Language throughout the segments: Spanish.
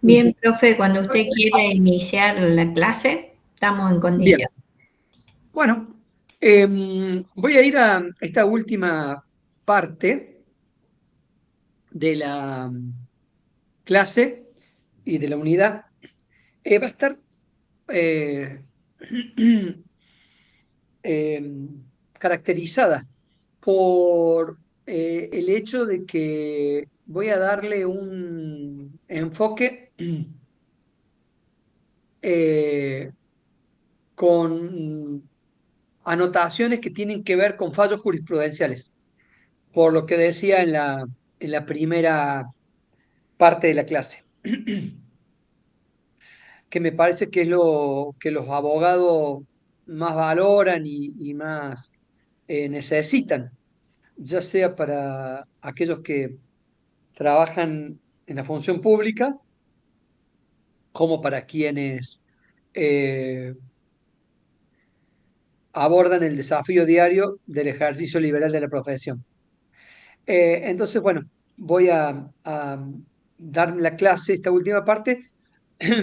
Bien, profe, cuando usted quiera iniciar la clase, estamos en Bien, condición. bueno, voy a ir a esta última parte de la clase y de la unidad. Va a estar eh, caracterizada por el hecho de que voy a darle un enfoque eh, con anotaciones que tienen que ver con fallos jurisprudenciales, por lo que decía en la primera parte de la clase, que me parece que es lo que los abogados más valoran y más necesitan, ya sea para aquellos que trabajan en la función pública, como para quienes eh, abordan el desafío diario del ejercicio liberal de la profesión. Entonces, bueno, voy a dar la clase, esta última parte,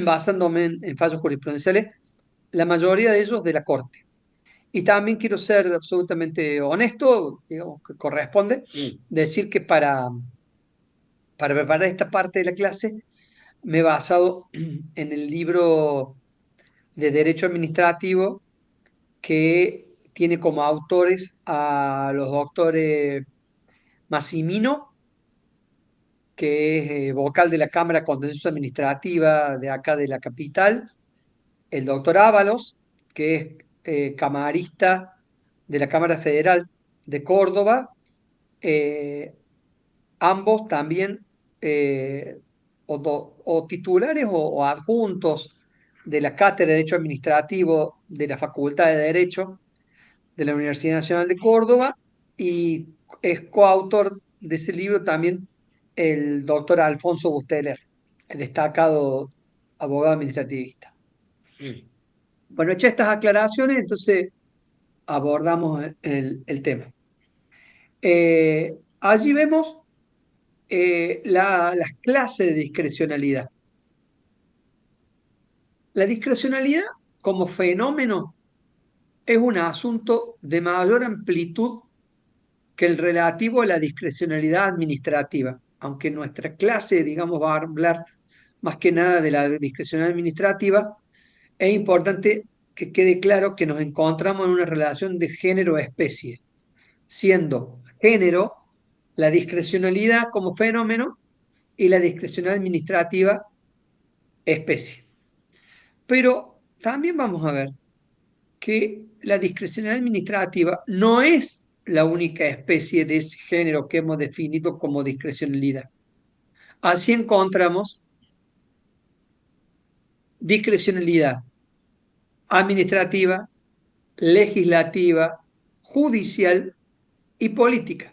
basándome en fallos jurisprudenciales, la mayoría de ellos de la Corte. Y también quiero ser absolutamente honesto, digamos que corresponde, decir que para preparar esta parte de la clase me he basado en el libro de Derecho Administrativo que tiene como autores a los doctores Massimino, que es vocal de la Cámara Contencioso Administrativa de acá de la capital, el doctor Ábalos, que es camarista de la Cámara Federal de Córdoba, eh, ambos también o titulares o adjuntos de la Cátedra de Derecho Administrativo de la Facultad de Derecho de la Universidad Nacional de Córdoba, y es coautor de ese libro también el doctor Alfonso Busteler, el destacado abogado administrativista. Bueno, hechas estas aclaraciones, entonces abordamos el tema. Allí vemos las clases de discrecionalidad. La discrecionalidad como fenómeno es un asunto de mayor amplitud que el relativo a la discrecionalidad administrativa, aunque nuestra clase, digamos, va a hablar más que nada de la discrecionalidad administrativa. Es importante que quede claro que nos encontramos en una relación de género-especie, siendo género la discrecionalidad como fenómeno y la discrecionalidad administrativa especie. Pero también vamos a ver que la discrecionalidad administrativa no es la única especie de ese género que hemos definido como discrecionalidad. Así encontramos discrecionalidad administrativa, legislativa, judicial y política,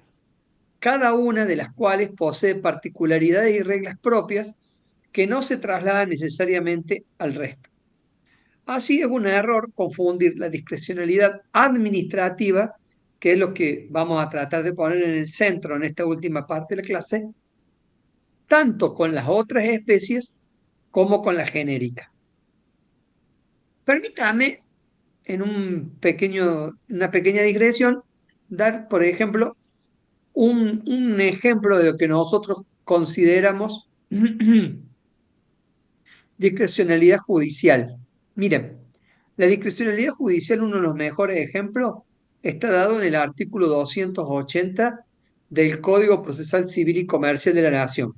cada una de las cuales posee particularidades y reglas propias que no se trasladan necesariamente al resto. Así es un error confundir la discrecionalidad administrativa, que es lo que vamos a tratar de poner en el centro en esta última parte de la clase, tanto con las otras especies como con la genérica. Permítame, en una pequeña digresión, dar, por ejemplo, un ejemplo de lo que nosotros consideramos discrecionalidad judicial. Miren, la discrecionalidad judicial, uno de los mejores ejemplos, está dado en el artículo 280 del Código Procesal Civil y Comercial de la Nación.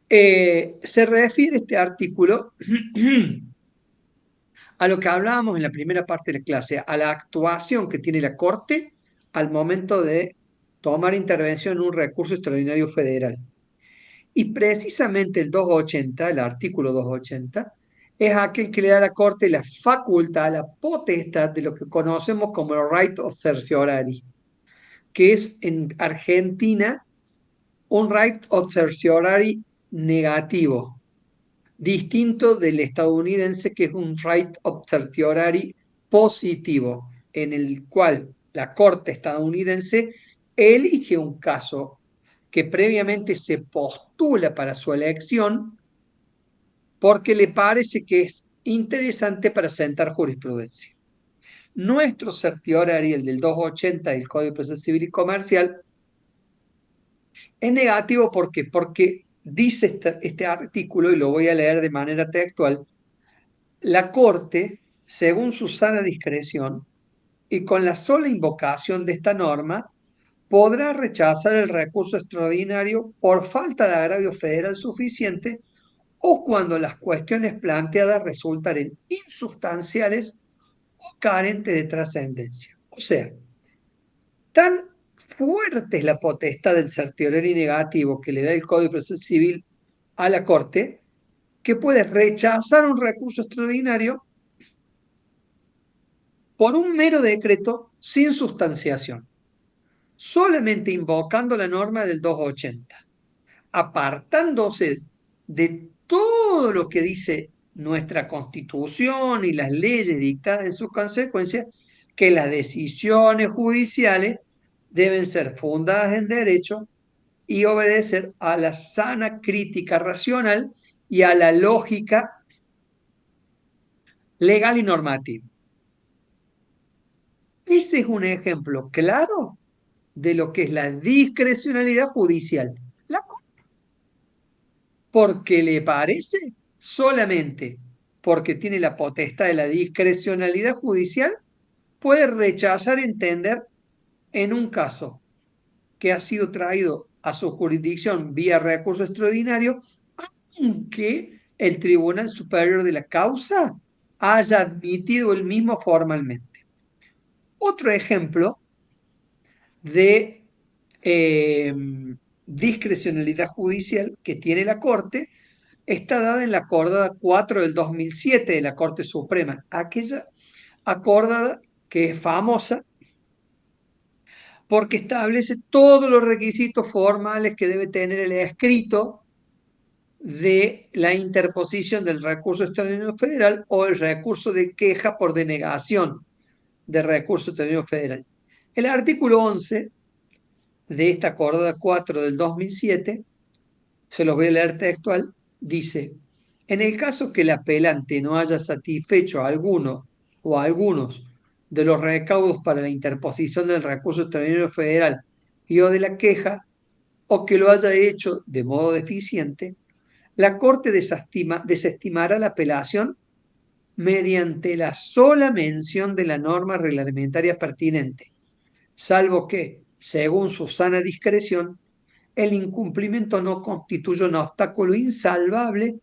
Se refiere este artículo a lo que hablábamos en la primera parte de la clase, a la actuación que tiene la Corte al momento de tomar intervención en un recurso extraordinario federal. Y precisamente el 280, el artículo 280, es aquel que le da a la Corte la facultad, la potestad de lo que conocemos como el right of certiorari, que es en Argentina un right of certiorari negativo, distinto del estadounidense, que es un right of certiorari positivo, en el cual la Corte estadounidense elige un caso que previamente se postula para su elección porque le parece que es interesante para sentar jurisprudencia. Nuestro certiorari, el del 280 del Código de Proceso Civil y Comercial, es negativo. ¿Por qué? Porque dice este artículo, y lo voy a leer de manera textual: la Corte, según su sana discreción, y con la sola invocación de esta norma, podrá rechazar el recurso extraordinario por falta de agravio federal suficiente o cuando las cuestiones planteadas resultaren insustanciales o carentes de trascendencia. O sea, tan fuerte es la potestad del certiorari negativo que le da el Código de Proceso Civil a la Corte, que puede rechazar un recurso extraordinario por un mero decreto sin sustanciación, solamente invocando la norma del 280, apartándose de todo lo que dice nuestra Constitución y las leyes dictadas en sus consecuencias, que las decisiones judiciales deben ser fundadas en derecho y obedecer a la sana crítica racional y a la lógica legal y normativa. Ese es un ejemplo claro de lo que es la discrecionalidad judicial. La porque le parece, solamente porque tiene la potestad de la discrecionalidad judicial, puede rechazar entender en un caso que ha sido traído a su jurisdicción vía recurso extraordinario, aunque el Tribunal Superior de la Causa haya admitido el mismo formalmente. Otro ejemplo de discrecionalidad judicial que tiene la Corte está dada en la acordada 4 del 2007 de la Corte Suprema, aquella acordada que es famosa porque establece todos los requisitos formales que debe tener el escrito de la interposición del recurso extraordinario federal o el recurso de queja por denegación de recurso extraordinario federal. El artículo 11 de esta acordada 4 del 2007, se los voy a leer textual, dice: en el caso que el apelante no haya satisfecho a alguno o a algunos de los recaudos para la interposición del recurso extraordinario federal y o de la queja, o que lo haya hecho de modo deficiente, la Corte desestimará la apelación mediante la sola mención de la norma reglamentaria pertinente, salvo que, según su sana discreción, el incumplimiento no constituye un obstáculo insalvable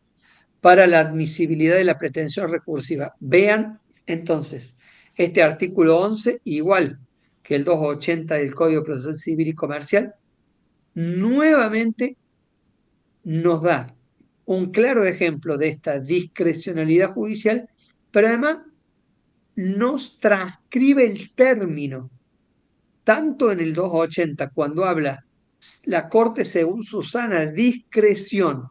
para la admisibilidad de la pretensión recursiva. Vean entonces, este artículo 11, igual que el 280 del Código de Procesal Civil y Comercial, nuevamente nos da un claro ejemplo de esta discrecionalidad judicial, pero además nos transcribe el término, tanto en el 280, cuando habla la Corte según su sana discreción,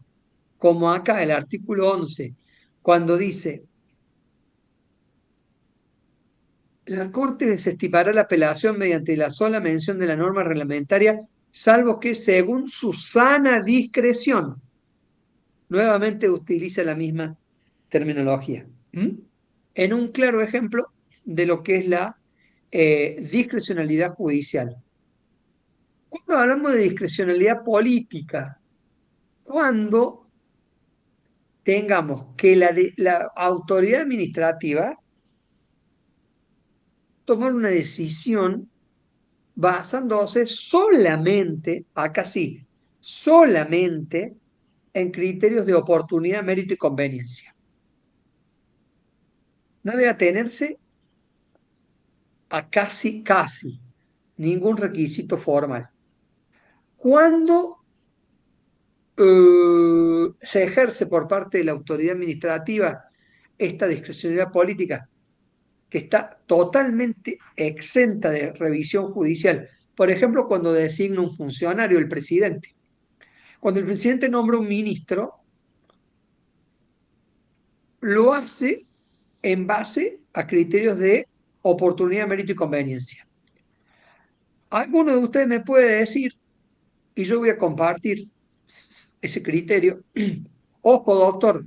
como acá el artículo 11, cuando dice: la Corte desestimará la apelación mediante la sola mención de la norma reglamentaria, salvo que según su sana discreción. Nuevamente utiliza la misma terminología. En un claro ejemplo de lo que es la discrecionalidad judicial. Cuando hablamos de discrecionalidad política, cuando tengamos que la autoridad administrativa tomar una decisión basándose solamente, acá sí, solamente en criterios de oportunidad, mérito y conveniencia. No debe atenerse a casi ningún requisito formal. Cuando se ejerce por parte de la autoridad administrativa esta discrecionalidad política, que está totalmente exenta de revisión judicial. Por ejemplo, cuando designa un funcionario, el presidente. Cuando el presidente nombra un ministro, lo hace en base a criterios de oportunidad, mérito y conveniencia. Alguno de ustedes me puede decir, y yo voy a compartir ese criterio: ojo, doctor,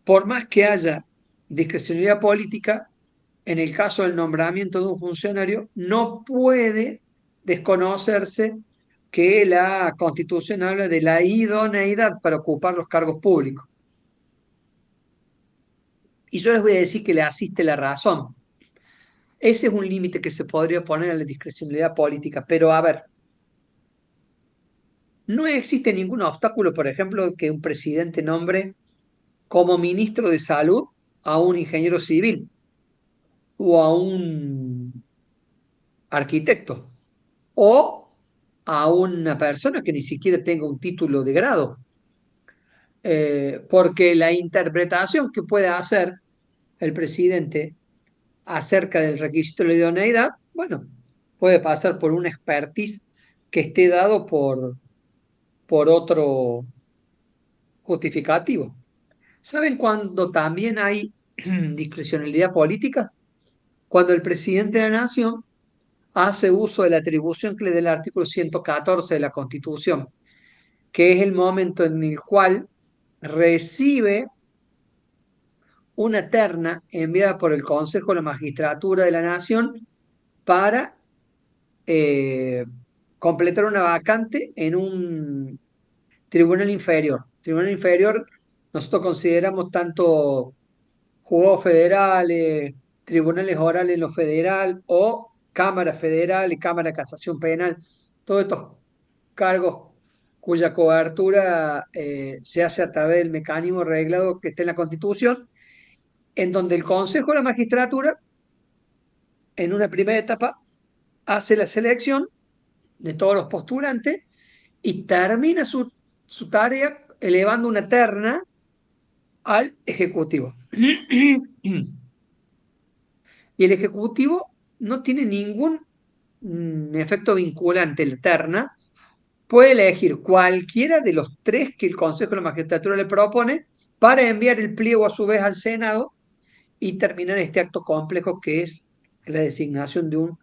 por más que haya discrecionalidad política, en el caso del nombramiento de un funcionario, no puede desconocerse que la Constitución habla de la idoneidad para ocupar los cargos públicos. Y yo les voy a decir que le asiste la razón. Ese es un límite que se podría poner a la discrecionalidad política, pero a ver, no existe ningún obstáculo, por ejemplo, que un presidente nombre como ministro de salud a un ingeniero civil o a un arquitecto o a una persona que ni siquiera tenga un título de grado, porque la interpretación que pueda hacer el presidente acerca del requisito de la idoneidad, bueno, puede pasar por un expertise que esté dado por otro justificativo. ¿Saben cuándo también hay discrecionalidad política? Cuando el presidente de la nación hace uso de la atribución que le da el artículo 114 de la Constitución, que es el momento en el cual recibe una terna enviada por el Consejo de la Magistratura de la Nación para eh, completar una vacante en un tribunal inferior. Tribunal inferior, nosotros consideramos tanto juzgados federales, tribunales orales en lo federal o Cámara Federal y Cámara de Casación Penal, todos estos cargos cuya cobertura se hace a través del mecanismo reglado que está en la Constitución, en donde el Consejo de la Magistratura, en una primera etapa, hace la selección de todos los postulantes y termina su tarea elevando una terna al Ejecutivo. Y el Ejecutivo no tiene ningún efecto vinculante en la terna, puede elegir cualquiera de los tres que el Consejo de la Magistratura le propone para enviar el pliego a su vez al Senado y terminar este acto complejo que es la designación de un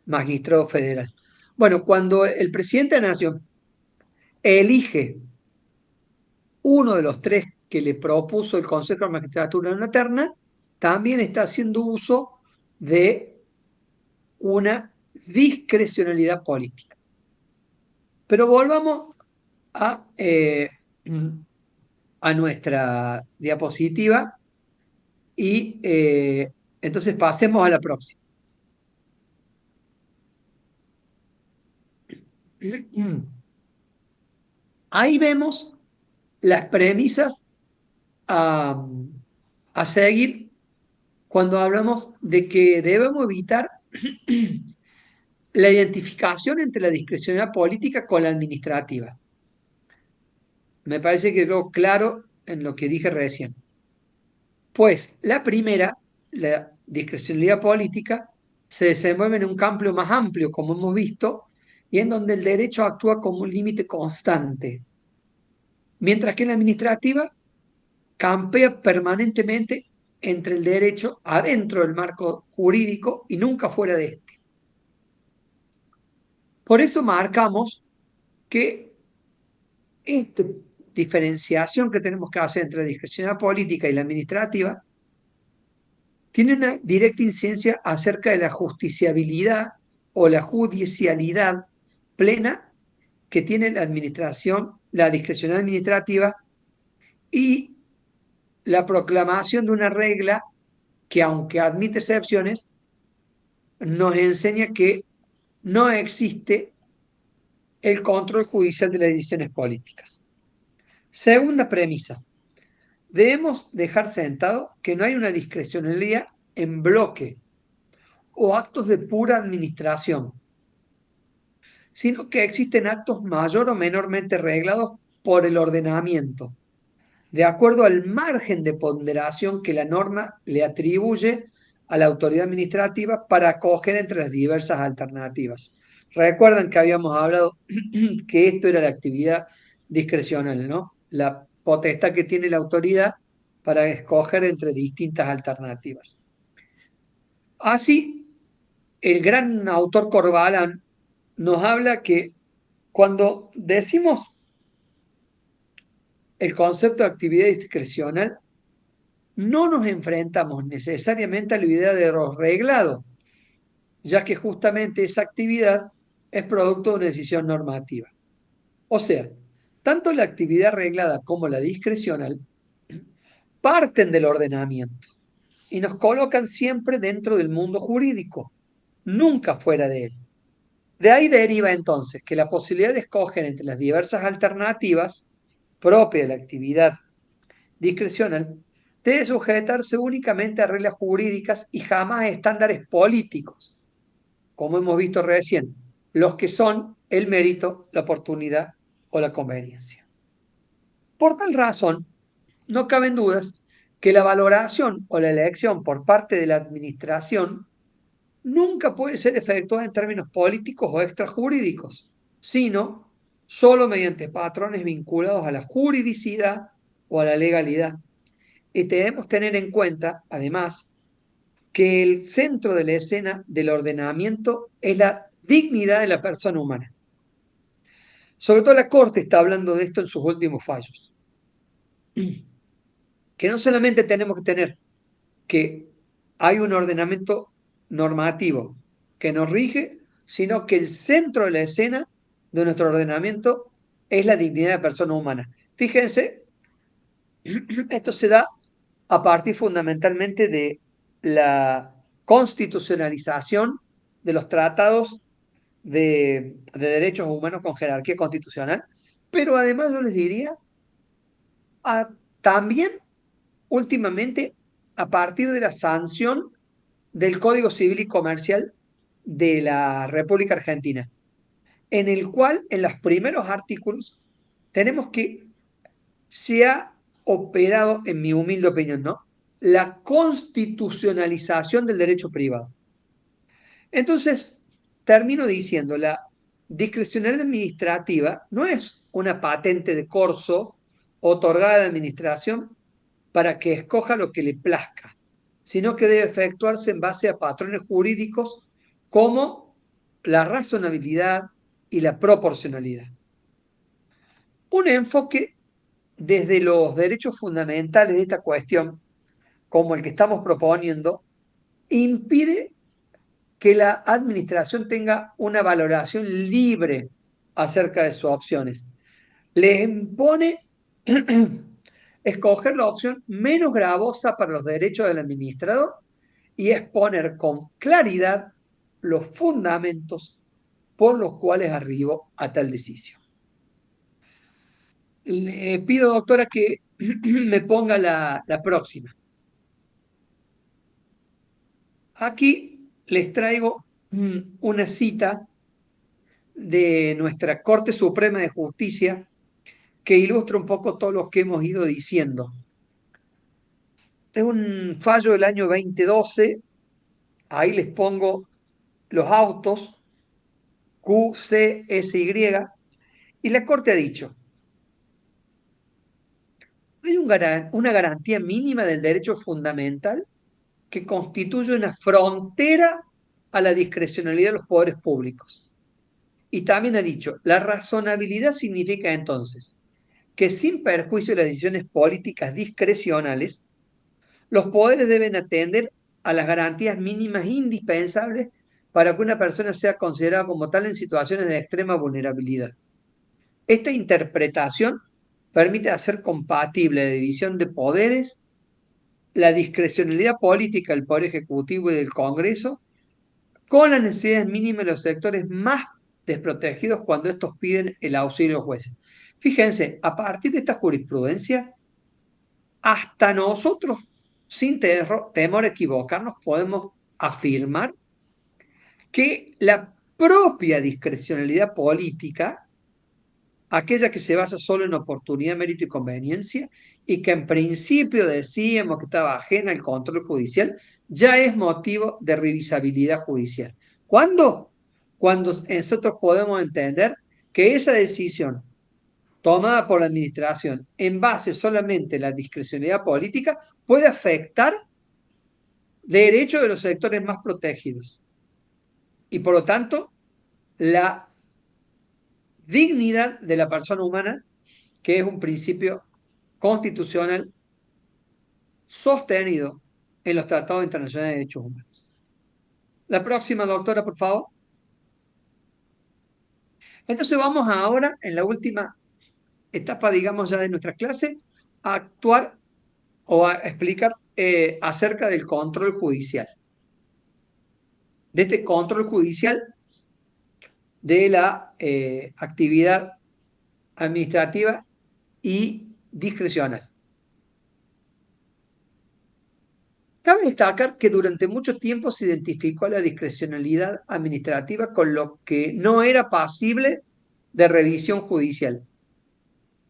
magistrado federal. Bueno, cuando el presidente de la Nación elige uno de los tres que le propuso el Consejo de la Magistratura en una terna, también está haciendo uso de una discrecionalidad política. Pero volvamos a, a nuestra diapositiva y entonces pasemos a la próxima. Ahí vemos las premisas a, a seguir cuando hablamos de que debemos evitar la identificación entre la discrecionalidad política con la administrativa. Me parece que quedó claro en lo que dije recién. Pues la primera, la discrecionalidad política, se desenvuelve en un campo más amplio, como hemos visto, y en donde el derecho actúa como un límite constante, mientras que en la administrativa campea permanentemente entre el derecho adentro del marco jurídico y nunca fuera de este. Por eso marcamos que esta diferenciación que tenemos que hacer entre la discrecionalidad política y la administrativa tiene una directa incidencia acerca de la justiciabilidad o la judicialidad plena que tiene la administración, la discrecionalidad administrativa y la proclamación de una regla que, aunque admite excepciones, nos enseña que no existe el control judicial de las decisiones políticas. Segunda premisa, debemos dejar sentado que no hay una discrecionalidad en bloque o actos de pura administración, sino que existen actos mayor o menormente reglados por el ordenamiento, de acuerdo al margen de ponderación que la norma le atribuye a la autoridad administrativa para acoger entre las diversas alternativas. Recuerdan que habíamos hablado que esto era la actividad discrecional, ¿no? La potestad que tiene la autoridad para escoger entre distintas alternativas. Así, el gran autor Corbalán nos habla que cuando decimos el concepto de actividad discrecional, no nos enfrentamos necesariamente a la idea de lo reglado, ya que justamente esa actividad es producto de una decisión normativa. O sea, tanto la actividad reglada como la discrecional parten del ordenamiento y nos colocan siempre dentro del mundo jurídico, nunca fuera de él. De ahí deriva entonces que la posibilidad de escoger entre las diversas alternativas propias de la actividad discrecional debe sujetarse únicamente a reglas jurídicas y jamás a estándares políticos, como hemos visto recién, los que son el mérito, la oportunidad o la conveniencia. Por tal razón, no caben dudas que la valoración o la elección por parte de la administración nunca puede ser efectuada en términos políticos o extrajurídicos, sino solo mediante patrones vinculados a la juridicidad o a la legalidad. Y debemos tener en cuenta, además, que el centro de la escena del ordenamiento es la dignidad de la persona humana. Sobre todo la Corte está hablando de esto en sus últimos fallos. Que no solamente tenemos que tener que hay un ordenamiento normativo que nos rige, sino que el centro de la escena de nuestro ordenamiento es la dignidad de la persona humana. Fíjense, esto se da a partir fundamentalmente de la constitucionalización de los tratados de derechos humanos con jerarquía constitucional, pero además yo les diría también últimamente a partir de la sanción del Código Civil y Comercial de la República Argentina, en el cual en los primeros artículos tenemos que se ha operado, en mi humilde opinión, ¿no? La constitucionalización del derecho privado. Entonces, termino diciendo, la discrecionalidad administrativa no es una patente de corso otorgada a la administración para que escoja lo que le plazca, sino que debe efectuarse en base a patrones jurídicos como la razonabilidad y la proporcionalidad. Un enfoque desde los derechos fundamentales de esta cuestión, como el que estamos proponiendo, impide que la administración tenga una valoración libre acerca de sus opciones. Les impone escoger la opción menos gravosa para los derechos del administrador y exponer con claridad los fundamentos por los cuales arribó a tal decisión. Le pido, doctora, que me ponga la próxima. Aquí les traigo una cita de nuestra Corte Suprema de Justicia que ilustra un poco todo lo que hemos ido diciendo. Es un fallo del año 2012, ahí les pongo los autos Q, C, S, Y, y la Corte ha dicho, hay una garantía mínima del derecho fundamental que constituye una frontera a la discrecionalidad de los poderes públicos. Y también ha dicho, la razonabilidad significa entonces que sin perjuicio de las decisiones políticas discrecionales, los poderes deben atender a las garantías mínimas indispensables para que una persona sea considerada como tal en situaciones de extrema vulnerabilidad. Esta interpretación permite hacer compatible la división de poderes, la discrecionalidad política del Poder Ejecutivo y del Congreso, con las necesidades mínimas de los sectores más desprotegidos cuando estos piden el auxilio de los jueces. Fíjense, a partir de esta jurisprudencia, hasta nosotros, sin temor a equivocarnos, podemos afirmar que la propia discrecionalidad política, aquella que se basa solo en oportunidad, mérito y conveniencia, y que en principio decíamos que estaba ajena al control judicial, ya es motivo de revisabilidad judicial. ¿Cuándo? Cuando nosotros podemos entender que esa decisión tomada por la administración en base solamente a la discrecionalidad política puede afectar derechos de los sectores más protegidos. Y por lo tanto, la dignidad de la persona humana, que es un principio constitucional sostenido en los tratados internacionales de derechos humanos. La próxima, doctora, por favor. Entonces vamos ahora, en la última etapa, digamos, ya de nuestra clase, a actuar o a explicar acerca del control judicial. De este control judicial de la actividad administrativa y discrecional. Cabe destacar que durante mucho tiempo se identificó la discrecionalidad administrativa con lo que no era pasible de revisión judicial,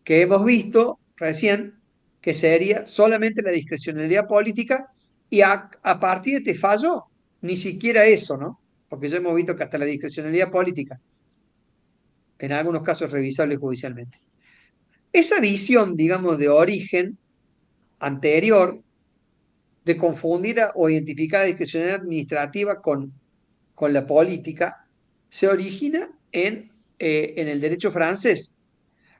que hemos visto recién que sería solamente la discrecionalidad política y a partir de este fallo, ni siquiera eso, ¿no? Porque ya hemos visto que hasta la discrecionalidad política, en algunos casos, es revisable judicialmente. Esa visión, digamos, de origen anterior, de confundir o identificar la discrecionalidad administrativa con la política, se origina en el derecho francés,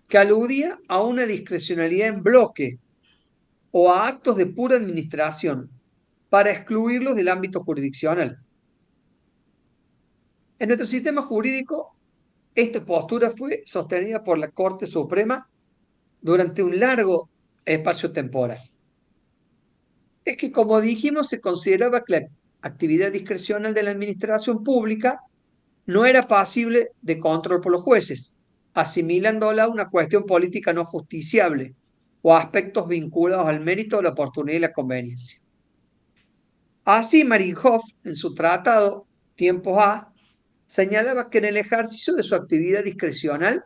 que aludía a una discrecionalidad en bloque o a actos de pura administración para excluirlos del ámbito jurisdiccional. En nuestro sistema jurídico, esta postura fue sostenida por la Corte Suprema durante un largo espacio temporal. Es que, como dijimos, se consideraba que la actividad discrecional de la administración pública no era pasible de control por los jueces, asimilándola a una cuestión política no justiciable o a aspectos vinculados al mérito, la oportunidad y la conveniencia. Así, Marienhof, en su tratado Tiempos A, señalaba que en el ejercicio de su actividad discrecional,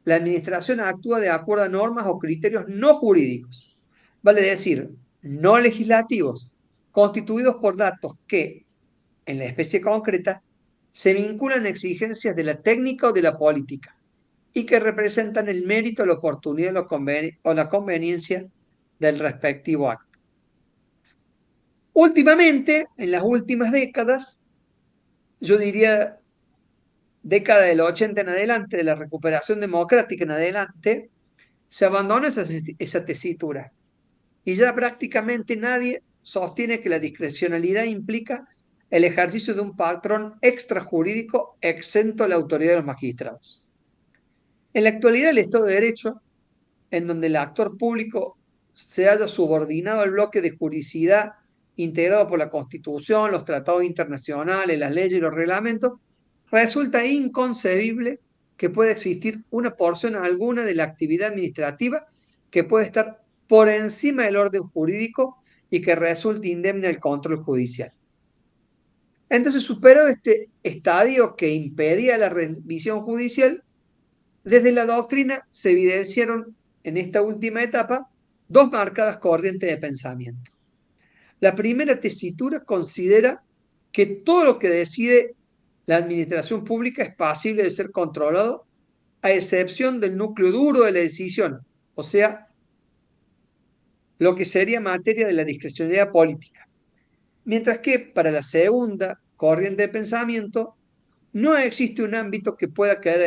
la administración actúa de acuerdo a normas o criterios no jurídicos, vale decir, no legislativos, constituidos por datos que, en la especie concreta, se vinculan a exigencias de la técnica o de la política y que representan el mérito, la oportunidad o la conveniencia del respectivo acto. Últimamente, en las últimas décadas, yo diría década del 80 en adelante, de la recuperación democrática en adelante, se abandona esa tesitura y ya prácticamente nadie sostiene que la discrecionalidad implica el ejercicio de un patrón extrajurídico exento a la autoridad de los magistrados. En la actualidad, el Estado de Derecho, en donde el actor público se haya subordinado al bloque de juridicidad integrado por la Constitución, los tratados internacionales, las leyes y los reglamentos, resulta inconcebible que pueda existir una porción alguna de la actividad administrativa que pueda estar por encima del orden jurídico y que resulte indemne del control judicial. Entonces, superado este estadio que impedía la revisión judicial, desde la doctrina se evidenciaron en esta última etapa dos marcadas corrientes de pensamiento. La primera tesitura considera que todo lo que decide la administración pública es pasible de ser controlado, a excepción del núcleo duro de la decisión, o sea, lo que sería materia de la discrecionalidad política. Mientras que para la segunda corriente de pensamiento, no existe un ámbito que pueda quedar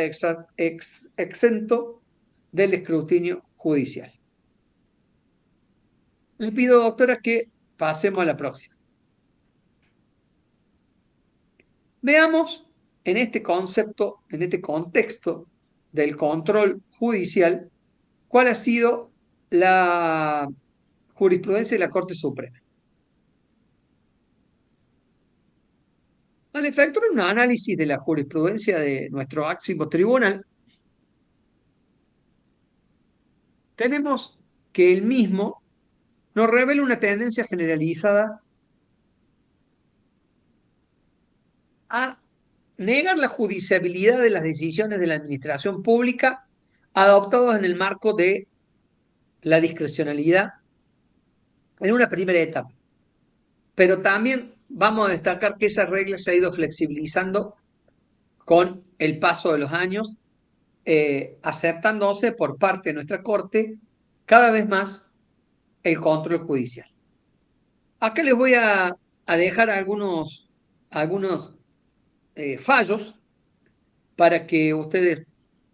exento del escrutinio judicial. Le pido, doctora, que pasemos a la próxima. Veamos en este concepto, en este contexto del control judicial, cuál ha sido la jurisprudencia de la Corte Suprema. Al efectuar un análisis de la jurisprudencia de nuestro máximo tribunal, tenemos que el mismo nos revela una tendencia generalizada a negar la judiciabilidad de las decisiones de la administración pública adoptadas en el marco de la discrecionalidad en una primera etapa. Pero también vamos a destacar que esa regla se ha ido flexibilizando con el paso de los años, aceptándose por parte de nuestra Corte cada vez más el control judicial. Acá les voy a dejar algunos fallos para que ustedes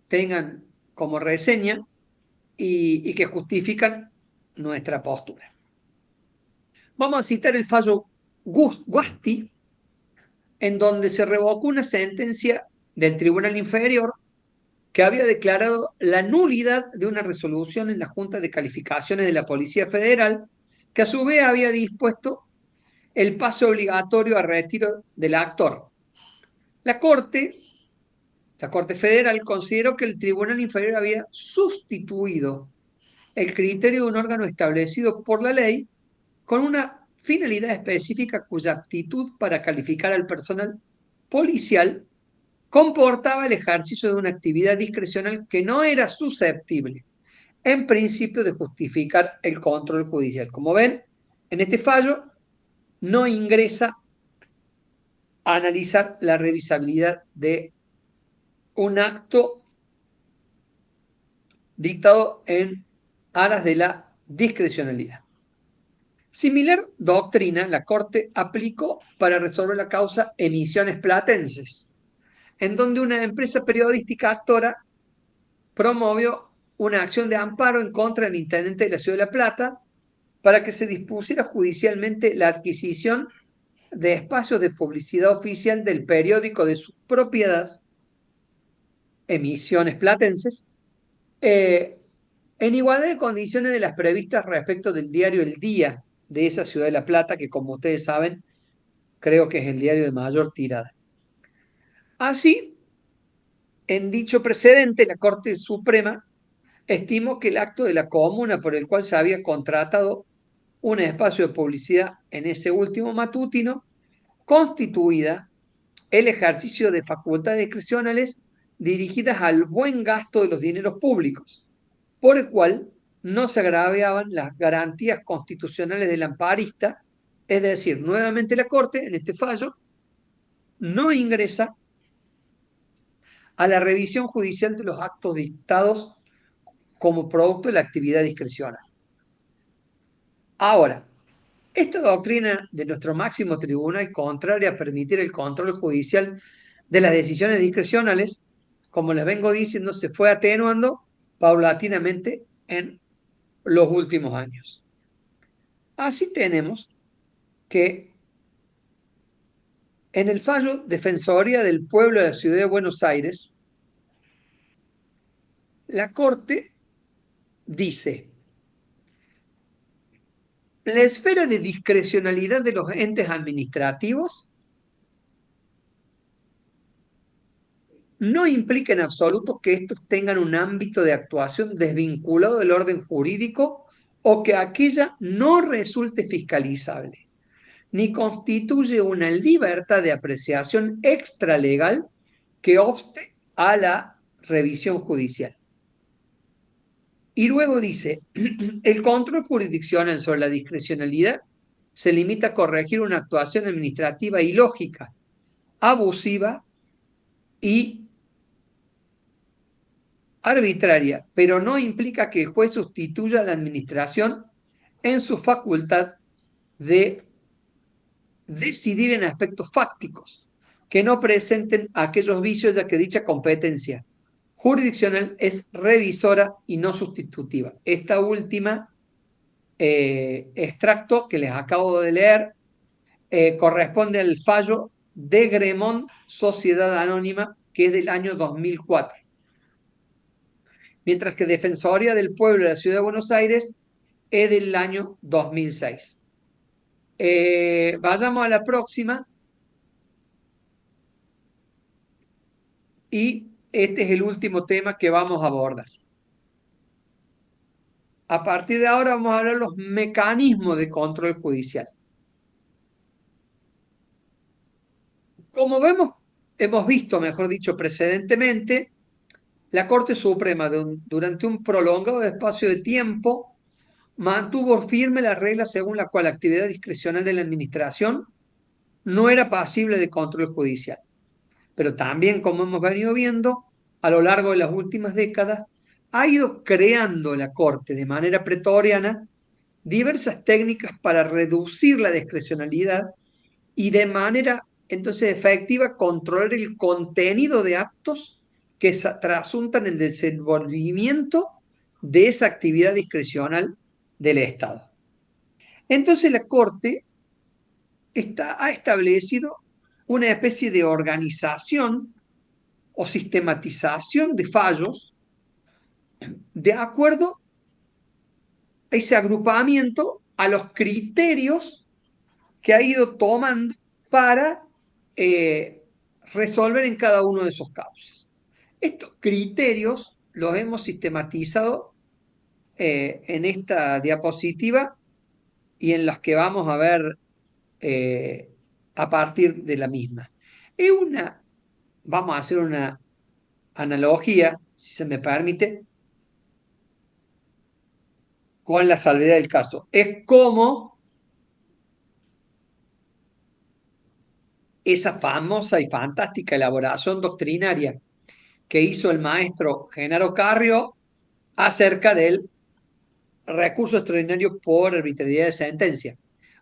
tengan como reseña y que justifican nuestra postura. Vamos a citar el fallo Guasti, en donde se revocó una sentencia del Tribunal Inferior que había declarado la nulidad de una resolución en la Junta de Calificaciones de la Policía Federal, que a su vez había dispuesto el pase obligatorio a retiro del actor. La Corte, la Corte Federal consideró que el Tribunal Inferior había sustituido el criterio de un órgano establecido por la ley con una finalidad específica cuya aptitud para calificar al personal policial comportaba el ejercicio de una actividad discrecional que no era susceptible, en principio, de justificar el control judicial. Como ven, en este fallo no ingresa a analizar la revisabilidad de un acto dictado en aras de la discrecionalidad. Similar doctrina la Corte aplicó para resolver la causa Emisiones Platenses, en donde una empresa periodística actora promovió una acción de amparo en contra del intendente de la Ciudad de La Plata para que se dispusiera judicialmente la adquisición de espacios de publicidad oficial del periódico de su propiedad, Emisiones Platenses, en igualdad de condiciones de las previstas respecto del diario El Día de esa Ciudad de La Plata, que como ustedes saben, creo que es el diario de mayor tirada. Así, en dicho precedente, la Corte Suprema estimó que el acto de la comuna por el cual se había contratado un espacio de publicidad en ese último matutino constituía el ejercicio de facultades discrecionales dirigidas al buen gasto de los dineros públicos, por el cual no se agraviaban las garantías constitucionales del amparista, es decir, nuevamente la Corte, en este fallo, no ingresa a la revisión judicial de los actos dictados como producto de la actividad discrecional. Ahora, esta doctrina de nuestro máximo tribunal, contraria a permitir el control judicial de las decisiones discrecionales, como les vengo diciendo, se fue atenuando paulatinamente en los últimos años. Así tenemos que en el fallo Defensoría del Pueblo de la Ciudad de Buenos Aires, la Corte dice: la esfera de discrecionalidad de los entes administrativos no implica en absoluto que estos tengan un ámbito de actuación desvinculado del orden jurídico o que aquella no resulte fiscalizable, ni constituye una libertad de apreciación extralegal que obste a la revisión judicial. Y luego dice, el control jurisdiccional sobre la discrecionalidad se limita a corregir una actuación administrativa ilógica, abusiva y arbitraria, pero no implica que el juez sustituya a la administración en su facultad de decidir en aspectos fácticos que no presenten aquellos vicios, ya que dicha competencia jurisdiccional es revisora y no sustitutiva. Esta última extracto que les acabo de leer corresponde al fallo de Gremont Sociedad Anónima, que es del año 2004. Mientras que Defensoría del Pueblo de la Ciudad de Buenos Aires es del año 2006. Vayamos a la próxima. Y este es el último tema que vamos a abordar. A partir de ahora vamos a hablar de los mecanismos de control judicial. Como hemos visto, mejor dicho, precedentemente, la Corte Suprema durante un prolongado espacio de tiempo mantuvo firme la regla según la cual la actividad discrecional de la administración no era pasible de control judicial. Pero también, como hemos venido viendo, a lo largo de las últimas décadas, ha ido creando la Corte de manera pretoriana diversas técnicas para reducir la discrecionalidad y de manera entonces efectiva controlar el contenido de actos que trasuntan el desenvolvimiento de esa actividad discrecional del Estado. Entonces la Corte ha establecido una especie de organización o sistematización de fallos de acuerdo a ese agrupamiento a los criterios que ha ido tomando para resolver en cada uno de esos casos. Estos criterios los hemos sistematizado en esta diapositiva y en las que vamos a ver a partir de la misma. Vamos a hacer una analogía, si se me permite, con la salvedad del caso. Es como esa famosa y fantástica elaboración doctrinaria que hizo el maestro Genaro Carrio acerca del recurso extraordinario por arbitrariedad de sentencia.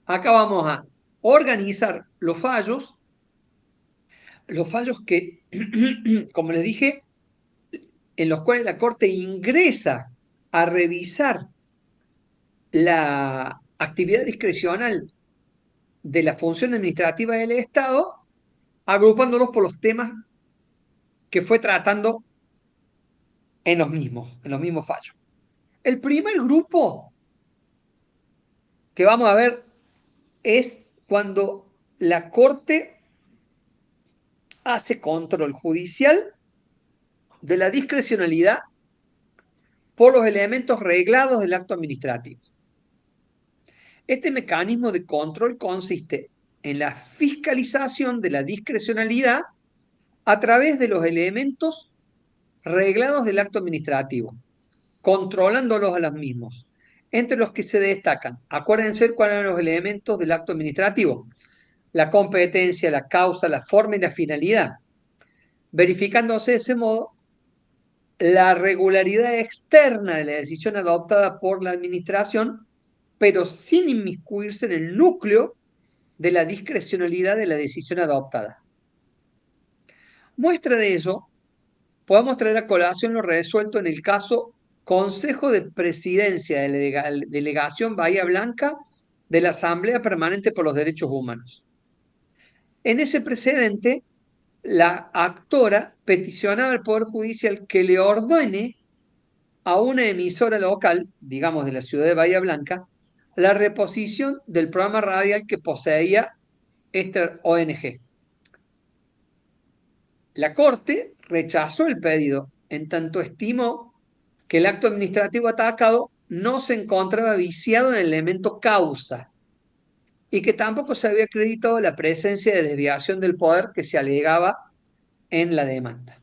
Acá vamos a organizar los fallos que, como les dije, en los cuales la Corte ingresa a revisar la actividad discrecional de la función administrativa del Estado, agrupándolos por los temas que fue tratando en los mismos fallos. El primer grupo que vamos a ver es cuando la Corte hace control judicial de la discrecionalidad por los elementos reglados del acto administrativo. Este mecanismo de control consiste en la fiscalización de la discrecionalidad a través de los elementos reglados del acto administrativo, controlándolos a los mismos, entre los que se destacan, acuérdense cuáles eran los elementos del acto administrativo: la competencia, la causa, la forma y la finalidad, verificándose de ese modo la regularidad externa de la decisión adoptada por la administración, pero sin inmiscuirse en el núcleo de la discrecionalidad de la decisión adoptada. Muestra de ello, podemos traer a colación lo resuelto en el caso Consejo de Presidencia de la Delegación Bahía Blanca de la Asamblea Permanente por los Derechos Humanos. En ese precedente, la actora peticionaba al Poder Judicial que le ordene a una emisora local, digamos de la ciudad de Bahía Blanca, la reposición del programa radial que poseía esta ONG. La Corte rechazó el pedido, en tanto estimó que el acto administrativo atacado no se encontraba viciado en el elemento causa y que tampoco se había acreditado la presencia de desviación del poder que se alegaba en la demanda.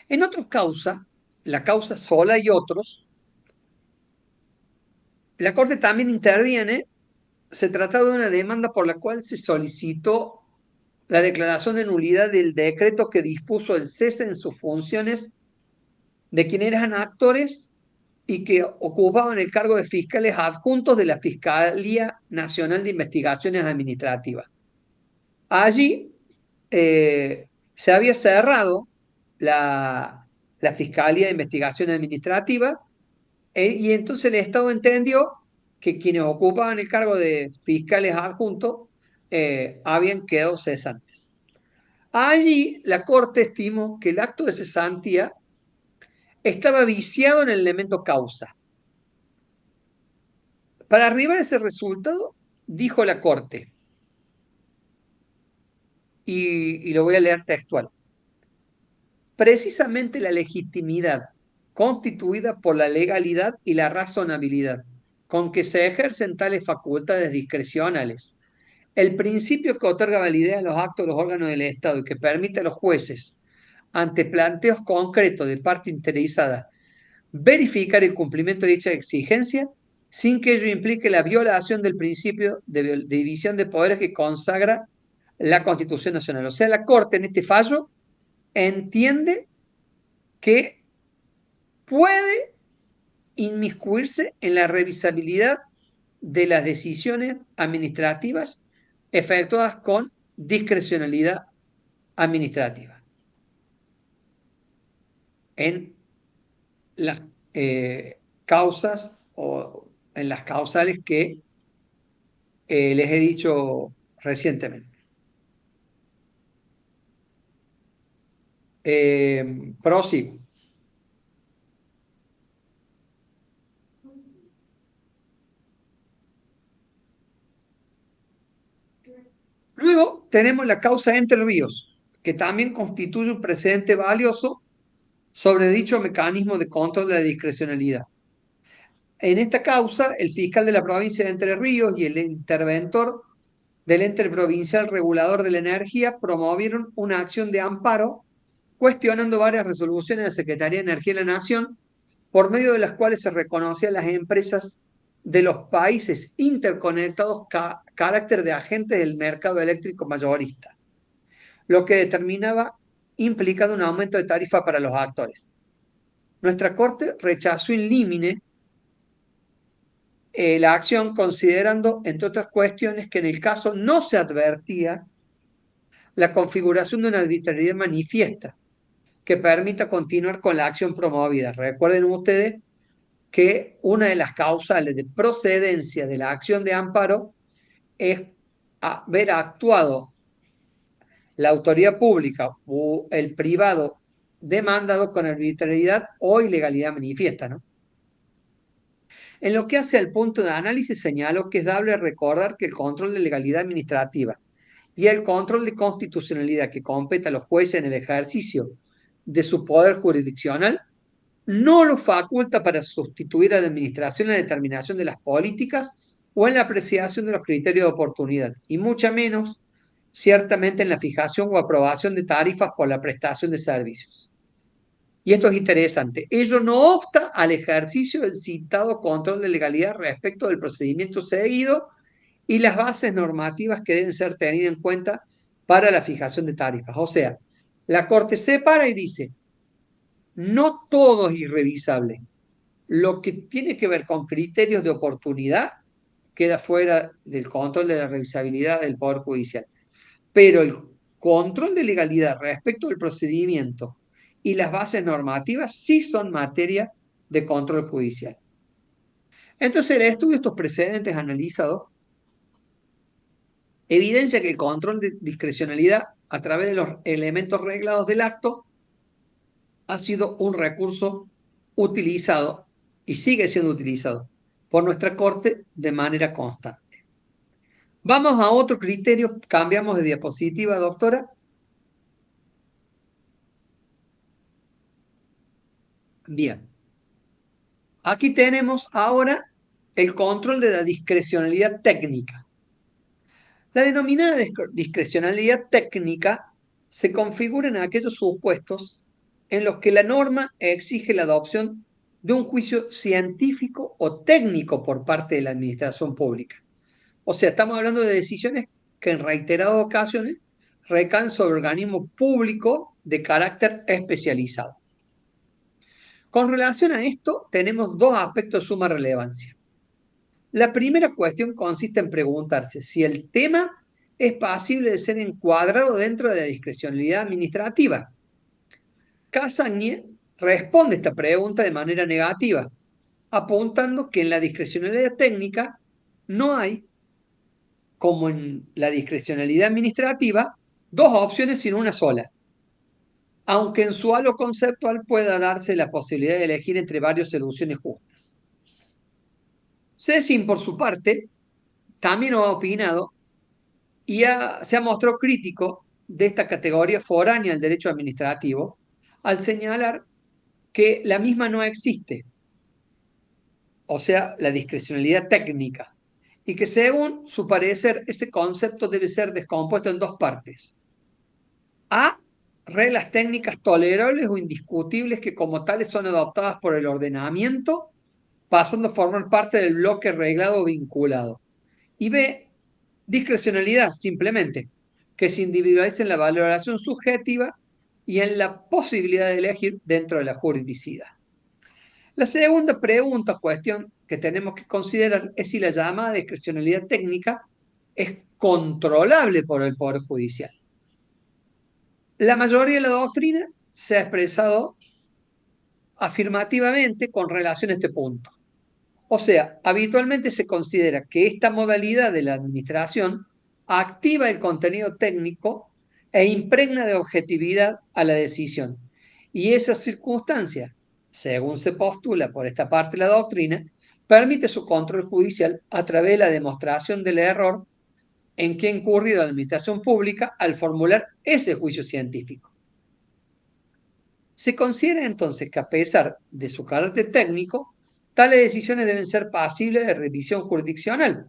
En otros causas, la causa sola y otros, la Corte también interviene. Se trataba de una demanda por la cual se solicitó la declaración de nulidad del decreto que dispuso el cese en sus funciones de quienes eran actores y que ocupaban el cargo de fiscales adjuntos de la Fiscalía Nacional de Investigaciones Administrativas. Allí se había cerrado la Fiscalía de Investigaciones Administrativas y entonces el Estado entendió que quienes ocupaban el cargo de fiscales adjuntos habían quedado cesantes. Allí la Corte estimó que el acto de cesantía estaba viciado en el elemento causa. Para arribar a ese resultado, dijo la Corte, y lo voy a leer textual: precisamente la legitimidad constituida por la legalidad y la razonabilidad con que se ejercen tales facultades discrecionales, el principio que otorga validez a los actos de los órganos del Estado y que permite a los jueces, ante planteos concretos de parte interesada, verificar el cumplimiento de dicha exigencia sin que ello implique la violación del principio de división de poderes que consagra la Constitución Nacional. O sea, la Corte en este fallo entiende que puede inmiscuirse en la revisabilidad de las decisiones administrativas efectuadas con discrecionalidad administrativa en las causas o en las causales que les he dicho recientemente. Prosigo. Luego tenemos la causa Entre Ríos, que también constituye un precedente valioso sobre dicho mecanismo de control de la discrecionalidad. En esta causa, el fiscal de la provincia de Entre Ríos y el interventor del ente provincial regulador de la energía promovieron una acción de amparo cuestionando varias resoluciones de la Secretaría de Energía de la Nación, por medio de las cuales se reconocía a las empresas de los países interconectados carácter de agentes del mercado eléctrico mayorista, lo que determinaba implicado un aumento de tarifa para los actores. Nuestra Corte rechazó in limine la acción considerando, entre otras cuestiones, que en el caso no se advertía la configuración de una arbitrariedad manifiesta que permita continuar con la acción promovida. Recuerden ustedes que una de las causales de procedencia de la acción de amparo es haber actuado la autoridad pública o el privado demandado con arbitrariedad o ilegalidad manifiesta, ¿no? En lo que hace al punto de análisis, señalo que es dable recordar que el control de legalidad administrativa y el control de constitucionalidad que compete a los jueces en el ejercicio de su poder jurisdiccional no lo faculta para sustituir a la administración en la determinación de las políticas o en la apreciación de los criterios de oportunidad, y mucho menos, ciertamente, en la fijación o aprobación de tarifas por la prestación de servicios. Y esto es interesante. Ello no obsta al ejercicio del citado control de legalidad respecto del procedimiento seguido y las bases normativas que deben ser tenidas en cuenta para la fijación de tarifas. O sea, la Corte separa y dice, no todo es irrevisable. Lo que tiene que ver con criterios de oportunidad queda fuera del control de la revisabilidad del Poder Judicial. Pero el control de legalidad respecto del procedimiento y las bases normativas sí son materia de control judicial. Entonces, el estudio de estos precedentes analizados evidencia que el control de discrecionalidad a través de los elementos reglados del acto ha sido un recurso utilizado y sigue siendo utilizado por nuestra Corte de manera constante. Vamos a otro criterio, cambiamos de diapositiva, doctora. Bien, aquí tenemos ahora el control de la discrecionalidad técnica. La denominada discrecionalidad técnica se configura en aquellos supuestos en los que la norma exige la adopción de un juicio científico o técnico por parte de la administración pública. O sea, estamos hablando de decisiones que en reiteradas ocasiones recaen sobre organismos públicos de carácter especializado. Con relación a esto, tenemos dos aspectos de suma relevancia. La primera cuestión consiste en preguntarse si el tema es pasible de ser encuadrado dentro de la discrecionalidad administrativa. Casagne responde esta pregunta de manera negativa, apuntando que en la discrecionalidad técnica no hay, como en la discrecionalidad administrativa, dos opciones sino una sola, aunque en su halo conceptual pueda darse la posibilidad de elegir entre varias soluciones justas. Cecil, por su parte, también ha opinado y se ha mostrado crítico de esta categoría foránea del derecho administrativo al señalar que la misma no existe, o sea, la discrecionalidad técnica, y que según su parecer ese concepto debe ser descompuesto en dos partes. A, reglas técnicas tolerables o indiscutibles que como tales son adoptadas por el ordenamiento, pasando a formar parte del bloque reglado o vinculado. Y B, discrecionalidad, simplemente, que se individualiza en la valoración subjetiva y en la posibilidad de elegir dentro de la juridicidad. La segunda pregunta, cuestión que tenemos que considerar es si la llamada discrecionalidad técnica es controlable por el Poder Judicial. La mayoría de la doctrina se ha expresado afirmativamente con relación a este punto. O sea, habitualmente se considera que esta modalidad de la administración activa el contenido técnico e impregna de objetividad a la decisión. Y esa circunstancia, según se postula por esta parte de la doctrina, permite su control judicial a través de la demostración del error en que ha incurrido la administración pública al formular ese juicio científico. Se considera entonces que a pesar de su carácter técnico, tales decisiones deben ser pasibles de revisión jurisdiccional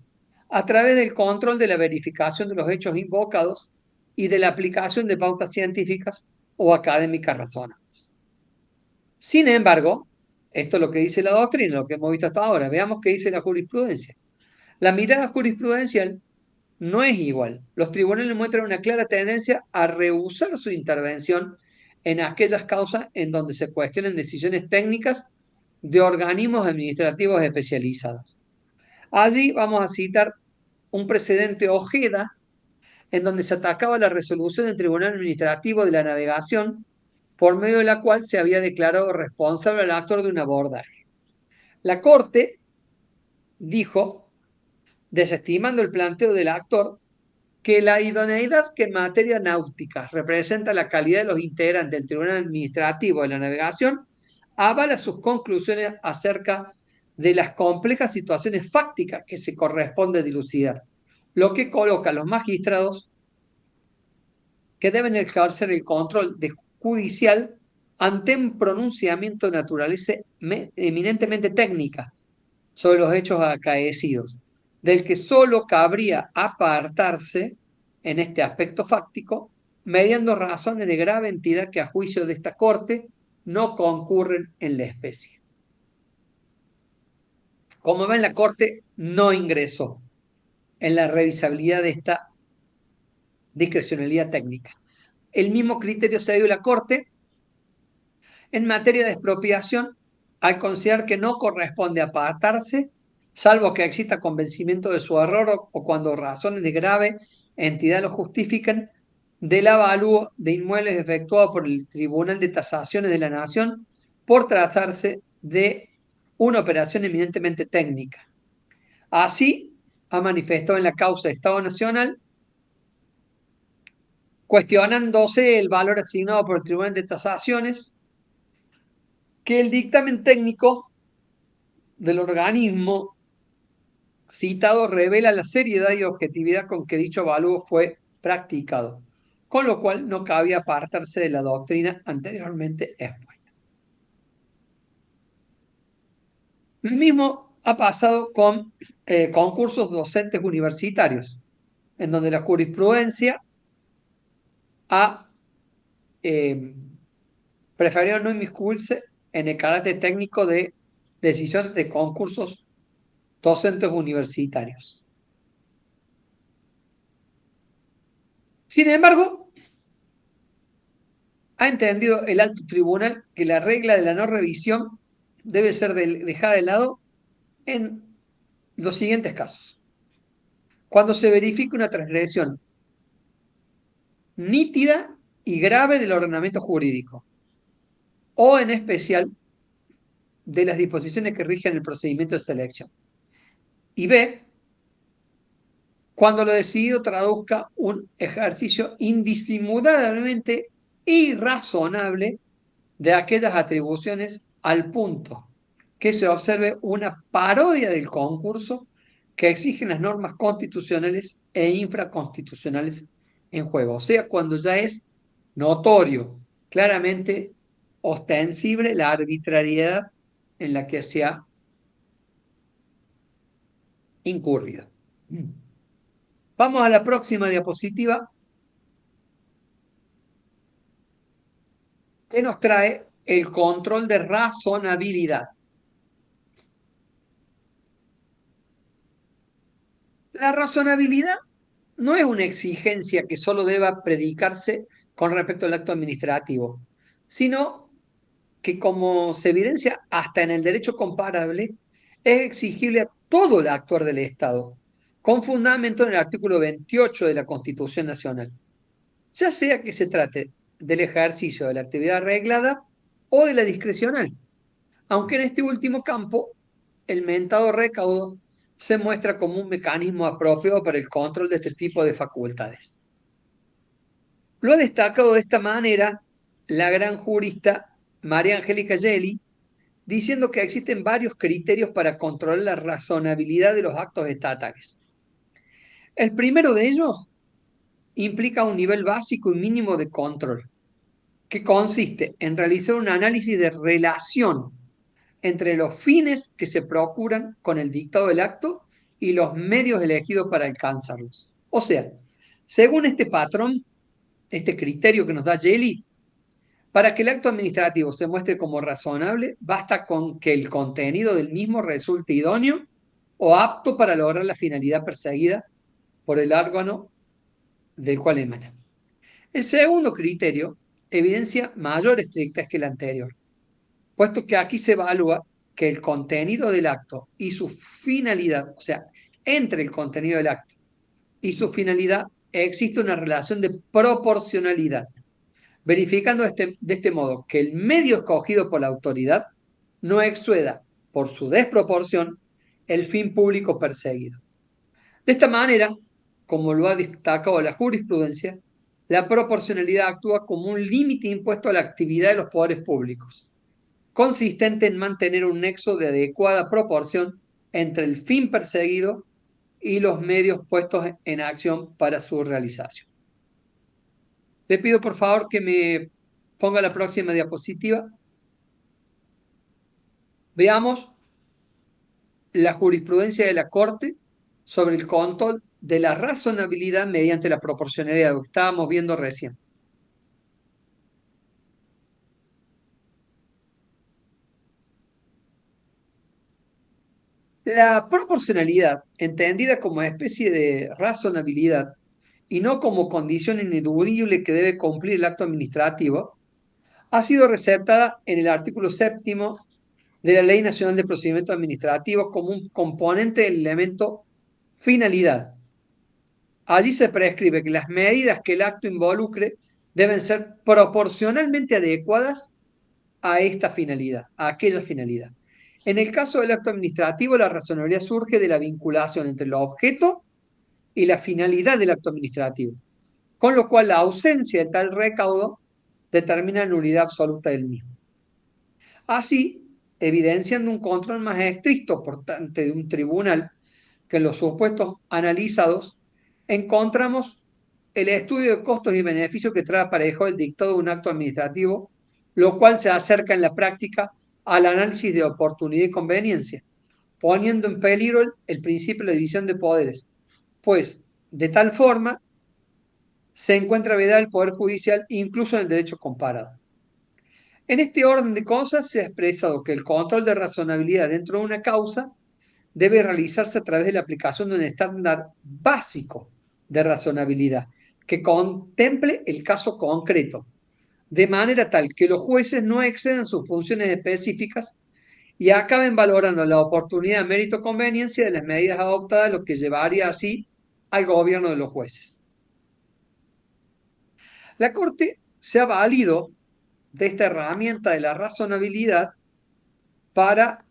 a través del control de la verificación de los hechos invocados y de la aplicación de pautas científicas o académicas razonables. Sin embargo, esto es lo que dice la doctrina, lo que hemos visto hasta ahora. Veamos qué dice la jurisprudencia. La mirada jurisprudencial no es igual. Los tribunales muestran una clara tendencia a rehusar su intervención en aquellas causas en donde se cuestionen decisiones técnicas de organismos administrativos especializados. Allí vamos a citar un precedente Ojeda, en donde se atacaba la resolución del Tribunal Administrativo de la Navegación, por medio de la cual se había declarado responsable al actor de un abordaje. La Corte dijo, desestimando el planteo del actor, que la idoneidad que en materia náutica representa la calidad de los integrantes del Tribunal Administrativo de la Navegación avala sus conclusiones acerca de las complejas situaciones fácticas que se corresponde dilucidar, lo que coloca a los magistrados que deben ejercer el control judicial ante un pronunciamiento de naturaleza eminentemente técnica sobre los hechos acaecidos, del que sólo cabría apartarse en este aspecto fáctico, mediando razones de grave entidad que a juicio de esta Corte no concurren en la especie. Como ven, la Corte no ingresó en la revisabilidad de esta discrecionalidad técnica. El mismo criterio se dio la Corte en materia de expropiación al considerar que no corresponde apartarse, salvo que exista convencimiento de su error o cuando razones de grave entidad lo justifiquen, del avalúo de inmuebles efectuado por el Tribunal de Tasaciones de la Nación por tratarse de una operación eminentemente técnica. Así ha manifestado en la causa de Estado Nacional, cuestionándose el valor asignado por el Tribunal de Tasaciones, que el dictamen técnico del organismo citado revela la seriedad y objetividad con que dicho avalúo fue practicado, con lo cual no cabía apartarse de la doctrina anteriormente expuesta. Lo mismo ha pasado con concursos docentes universitarios, en donde la jurisprudencia ha preferido no inmiscuirse en el carácter técnico de decisiones de concursos docentes universitarios. Sin embargo, ha entendido el alto tribunal que la regla de la no revisión debe ser dejada de lado en los siguientes casos. Cuando se verifique una transgresión nítida y grave del ordenamiento jurídico, o en especial de las disposiciones que rigen el procedimiento de selección. Y B, cuando lo decidido traduzca un ejercicio indisimuladamente irrazonable de aquellas atribuciones al punto que se observe una parodia del concurso que exigen las normas constitucionales e infraconstitucionales en juego. O sea, cuando ya es notorio, claramente ostensible la arbitrariedad en la que se ha incurrido. Vamos a la próxima diapositiva, que nos trae el control de razonabilidad. La razonabilidad no es una exigencia que solo deba predicarse con respecto al acto administrativo, sino que, como se evidencia hasta en el derecho comparable, es exigible a todo el actuar del Estado, con fundamento en el artículo 28 de la Constitución Nacional, ya sea que se trate del ejercicio de la actividad reglada o de la discrecional, aunque en este último campo el mentado recaudo se muestra como un mecanismo apropiado para el control de este tipo de facultades. Lo ha destacado de esta manera la gran jurista María Angélica Gelli, diciendo que existen varios criterios para controlar la razonabilidad de los actos estatales. El primero de ellos implica un nivel básico y mínimo de control, que consiste en realizar un análisis de relación entre los fines que se procuran con el dictado del acto y los medios elegidos para alcanzarlos. O sea, según este patrón, este criterio que nos da Gelli, para que el acto administrativo se muestre como razonable, basta con que el contenido del mismo resulte idóneo o apto para lograr la finalidad perseguida por el órgano del cual emana. El segundo criterio evidencia mayor estrictez que el anterior, puesto que aquí se evalúa que el contenido del acto y su finalidad, o sea, entre el contenido del acto y su finalidad existe una relación de proporcionalidad, verificando de este modo que el medio escogido por la autoridad no exceda por su desproporción el fin público perseguido. De esta manera, como lo ha destacado la jurisprudencia, la proporcionalidad actúa como un límite impuesto a la actividad de los poderes públicos, consistente en mantener un nexo de adecuada proporción entre el fin perseguido y los medios puestos en acción para su realización. Le pido por favor que me ponga la próxima diapositiva. Veamos la jurisprudencia de la Corte sobre el control de la razonabilidad mediante la proporcionalidad, lo que estábamos viendo recién. La proporcionalidad, entendida como especie de razonabilidad y no como condición ineludible que debe cumplir el acto administrativo, ha sido receptada en el artículo 7º de la Ley Nacional de Procedimientos Administrativos como un componente del elemento finalidad. Allí se prescribe que las medidas que el acto involucre deben ser proporcionalmente adecuadas a esta finalidad, a aquella finalidad. En el caso del acto administrativo, la razonabilidad surge de la vinculación entre el objeto y la finalidad del acto administrativo, con lo cual la ausencia de tal recaudo determina la nulidad absoluta del mismo. Así, evidenciando un control más estricto por parte de un tribunal que en los supuestos analizados encontramos el estudio de costos y beneficios que trae aparejo el dictado de un acto administrativo, lo cual se acerca en la práctica al análisis de oportunidad y conveniencia, poniendo en peligro el principio de la división de poderes, pues de tal forma se encuentra vedada el Poder Judicial incluso en el derecho comparado. En este orden de cosas se ha expresado que el control de razonabilidad dentro de una causa debe realizarse a través de la aplicación de un estándar básico de razonabilidad que contemple el caso concreto, de manera tal que los jueces no excedan sus funciones específicas y acaben valorando la oportunidad, mérito, conveniencia de las medidas adoptadas, lo que llevaría así al gobierno de los jueces. La Corte se ha valido de esta herramienta de la razonabilidad para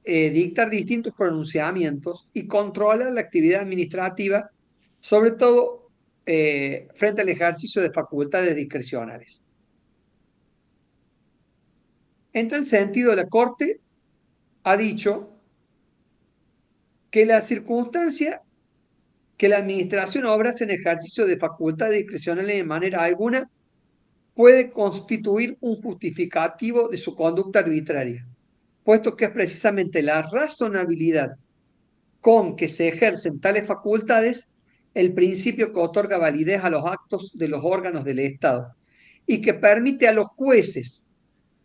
dictar distintos pronunciamientos y controlar la actividad administrativa, sobre todo frente al ejercicio de facultades discrecionales. En tal sentido, la Corte ha dicho que la circunstancia que la administración obrase en ejercicio de facultades discrecionales de manera alguna puede constituir un justificativo de su conducta arbitraria, puesto que es precisamente la razonabilidad con que se ejercen tales facultades el principio que otorga validez a los actos de los órganos del Estado y que permite a los jueces,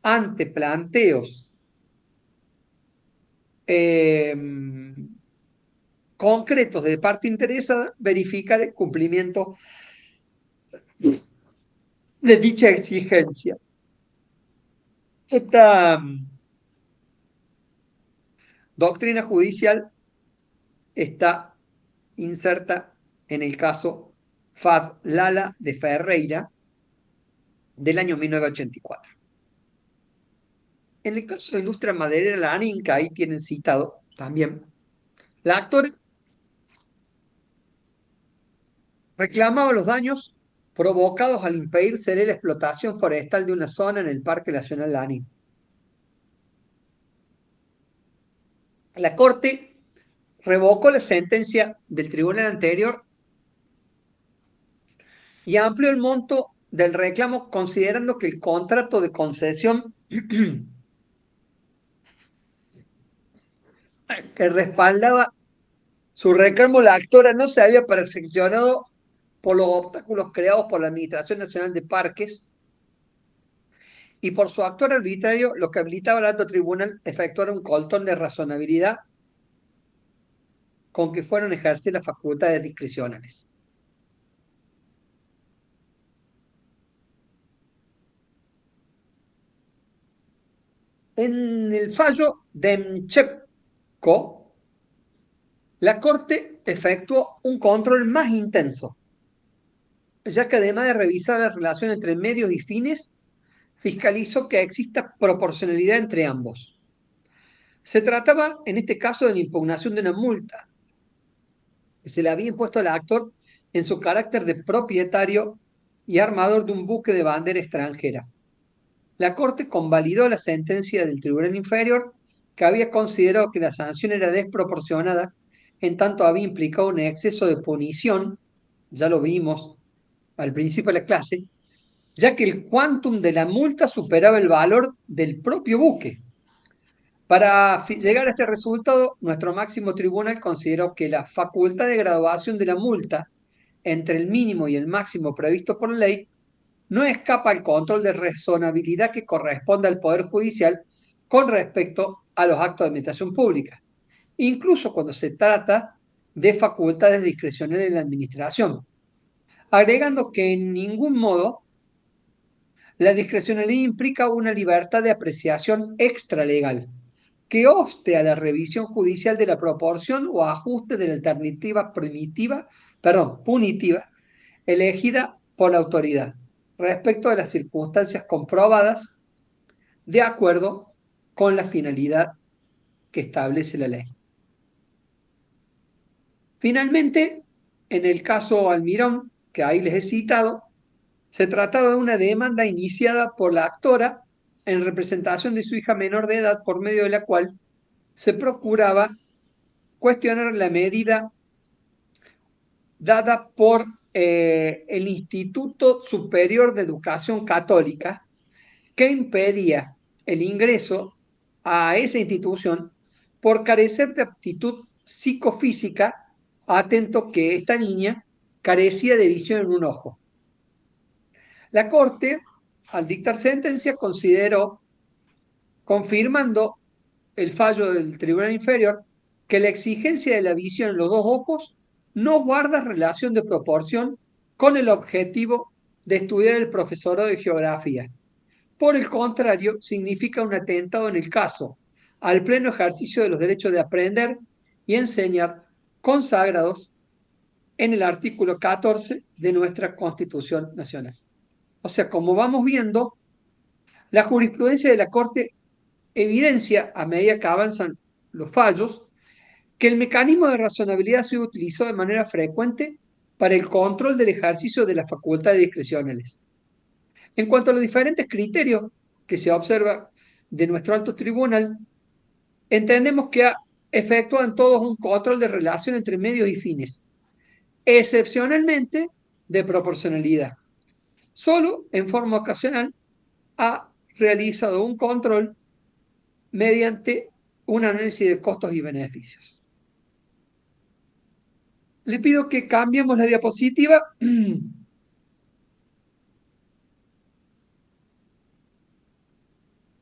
ante planteos concretos de parte interesada, verificar el cumplimiento de dicha exigencia. Esta doctrina judicial está inserta en el caso Faz Lala de Ferreira del año 1984. En el caso de Ilustra Maderera Lanín, que ahí tienen citado también, la actora reclamaba los daños provocados al impedirse la explotación forestal de una zona en el Parque Nacional Lanín. La Corte revocó la sentencia del tribunal anterior y amplió el monto del reclamo considerando que el contrato de concesión que respaldaba su reclamo la actora no se había perfeccionado por los obstáculos creados por la Administración Nacional de Parques y por su actuar arbitrario, lo que habilitaba al alto tribunal efectuar un coltón de razonabilidad con que fueron ejercer las facultades discrecionales. En el fallo de Mchepko, la Corte efectuó un control más intenso, ya que además de revisar la relación entre medios y fines, fiscalizó que exista proporcionalidad entre ambos. Se trataba, en este caso, de la impugnación de una multa que se le había impuesto al actor en su carácter de propietario y armador de un buque de bandera extranjera. La Corte convalidó la sentencia del Tribunal Inferior, que había considerado que la sanción era desproporcionada, en tanto había implicado un exceso de punición, ya lo vimos al principio de la clase, ya que el quantum de la multa superaba el valor del propio buque. Para llegar a este resultado, nuestro máximo tribunal consideró que la facultad de graduación de la multa entre el mínimo y el máximo previsto por ley no escapa al control de razonabilidad que corresponde al Poder Judicial con respecto a los actos de administración pública, incluso cuando se trata de facultades discrecionales en la administración, agregando que en ningún modo la discrecionalidad implica una libertad de apreciación extralegal que obste a la revisión judicial de la proporción o ajuste de la alternativa punitiva elegida por la autoridad respecto de las circunstancias comprobadas de acuerdo con la finalidad que establece la ley. Finalmente, en el caso Almirón, que ahí les he citado, se trataba de una demanda iniciada por la actora en representación de su hija menor de edad, por medio de la cual se procuraba cuestionar la medida dada por el Instituto Superior de Educación Católica que impedía el ingreso a esa institución por carecer de aptitud psicofísica, atento que esta niña carecía de visión en un ojo. La Corte, al dictar sentencia, consideró, confirmando el fallo del Tribunal Inferior, que la exigencia de la visión en los dos ojos no guarda relación de proporción con el objetivo de estudiar el profesorado de geografía. Por el contrario, significa un atentado en el caso al pleno ejercicio de los derechos de aprender y enseñar consagrados en el artículo 14 de nuestra Constitución Nacional. O sea, como vamos viendo, la jurisprudencia de la Corte evidencia, a medida que avanzan los fallos, que el mecanismo de razonabilidad ha sido utilizado de manera frecuente para el control del ejercicio de las facultades discrecionales. En cuanto a los diferentes criterios que se observa de nuestro alto tribunal, entendemos que efectúan todos un control de relación entre medios y fines, excepcionalmente de proporcionalidad. Solo en forma ocasional ha realizado un control mediante un análisis de costos y beneficios. Le pido que cambiemos la diapositiva.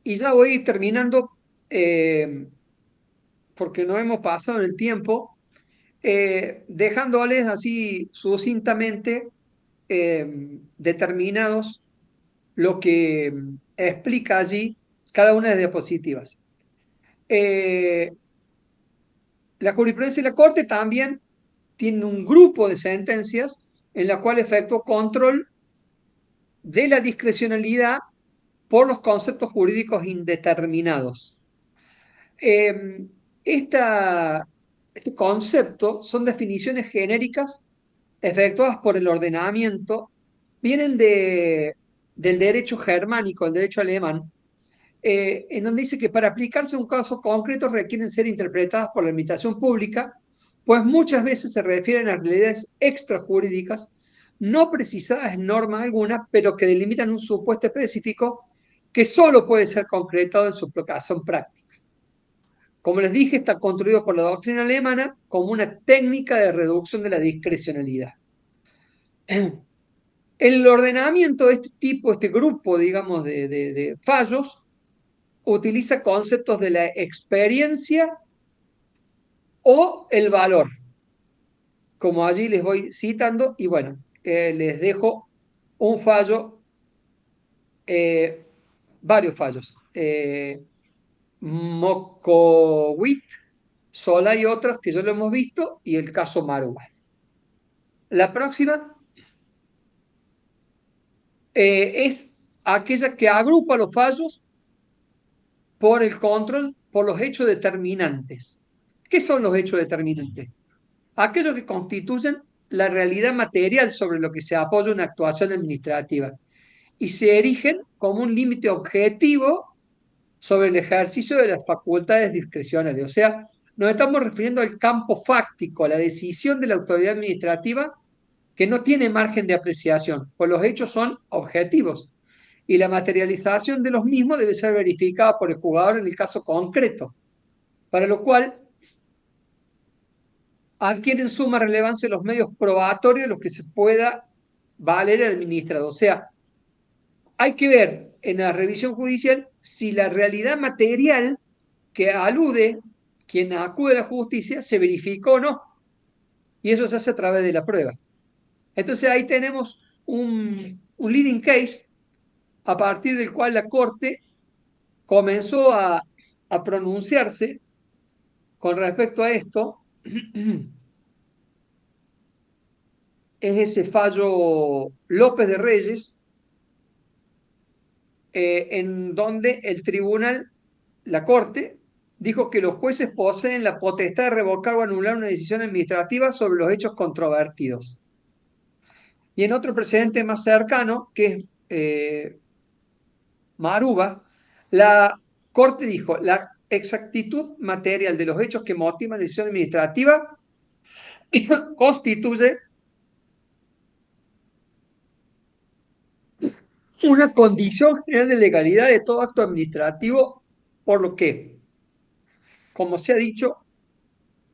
Y ya voy a ir terminando, porque no hemos pasado el tiempo, dejándoles así sucintamente determinados lo que explica allí cada una de las diapositivas. La jurisprudencia de la Corte también tiene un grupo de sentencias en la cual efectuó control de la discrecionalidad por los conceptos jurídicos indeterminados. Este concepto son definiciones genéricas efectuadas por el ordenamiento, vienen del derecho germánico, el derecho alemán, en donde dice que para aplicarse a un caso concreto requieren ser interpretadas por la administración pública, pues muchas veces se refieren a realidades extrajurídicas no precisadas en norma alguna, pero que delimitan un supuesto específico que solo puede ser concretado en su aplicación práctica. Como les dije, está construido por la doctrina alemana como una técnica de reducción de la discrecionalidad. El ordenamiento de este tipo, este grupo, digamos, de fallos, utiliza conceptos de la experiencia o el valor, como allí les voy citando, y bueno, les dejo un fallo, varios fallos. Mokowit, Sola y otras que ya lo hemos visto, y el caso Maruba. La próxima es aquella que agrupa los fallos por el control, por los hechos determinantes. ¿Qué son los hechos determinantes? Aquellos que constituyen la realidad material sobre lo que se apoya una actuación administrativa y se erigen como un límite objetivo sobre el ejercicio de las facultades discrecionales. O sea, nos estamos refiriendo al campo fáctico, a la decisión de la autoridad administrativa que no tiene margen de apreciación, pues los hechos son objetivos y la materialización de los mismos debe ser verificada por el jugador en el caso concreto, para lo cual adquieren suma relevancia los medios probatorios de los que se pueda valer el administrado. O sea, hay que ver en la revisión judicial si la realidad material que alude quien acude a la justicia se verificó o no. Y eso se hace a través de la prueba. Entonces ahí tenemos un leading case a partir del cual la Corte comenzó a pronunciarse con respecto a esto. Es ese fallo López de Reyes, en donde el tribunal, la Corte, dijo que los jueces poseen la potestad de revocar o anular una decisión administrativa sobre los hechos controvertidos. Y en otro precedente más cercano, que es Maruba, la Corte dijo, la exactitud material de los hechos que motivan la decisión administrativa constituye una condición general de legalidad de todo acto administrativo, por lo que, como se ha dicho,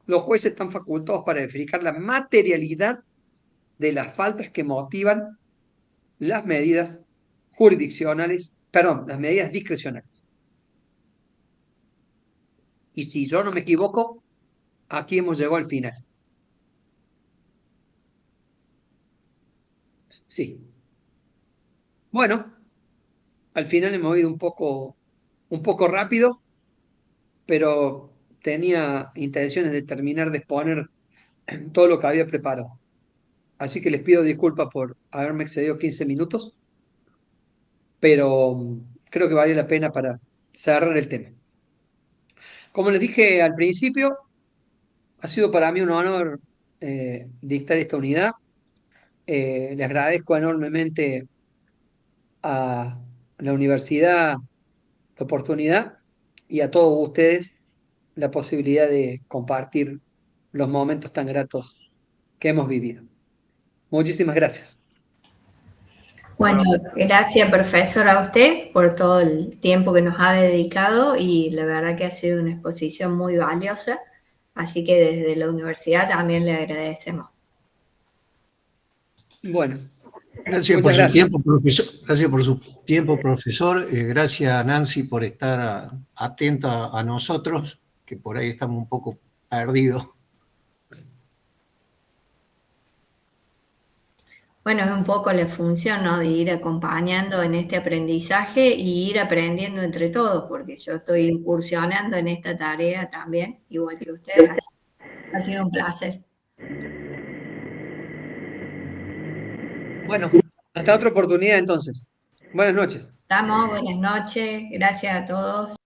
los jueces están facultados para verificar la materialidad de las faltas que motivan las medidas jurisdiccionales, perdón, las medidas discrecionales. Y si yo no me equivoco, aquí hemos llegado al final. Sí. Bueno, al final hemos ido un poco rápido, pero tenía intenciones de terminar de exponer todo lo que había preparado. Así que les pido disculpas por haberme excedido 15 minutos, pero creo que vale la pena para cerrar el tema. Como les dije al principio, ha sido para mí un honor dictar esta unidad. Les agradezco enormemente a la universidad la oportunidad y a todos ustedes la posibilidad de compartir los momentos tan gratos que hemos vivido. Muchísimas gracias. Bueno, gracias profesor a usted por todo el tiempo que nos ha dedicado y la verdad que ha sido una exposición muy valiosa, así que desde la universidad también le agradecemos. Bueno, gracias por su tiempo, profesor. Gracias por su tiempo, profesor. Gracias, Nancy, por estar atenta a nosotros, que por ahí estamos un poco perdidos. Bueno, es un poco la función, ¿no? De ir acompañando en este aprendizaje y ir aprendiendo entre todos, porque yo estoy incursionando en esta tarea también, igual que ustedes. Ha sido un placer. Bueno, hasta otra oportunidad entonces. Buenas noches. Estamos, buenas noches, gracias a todos.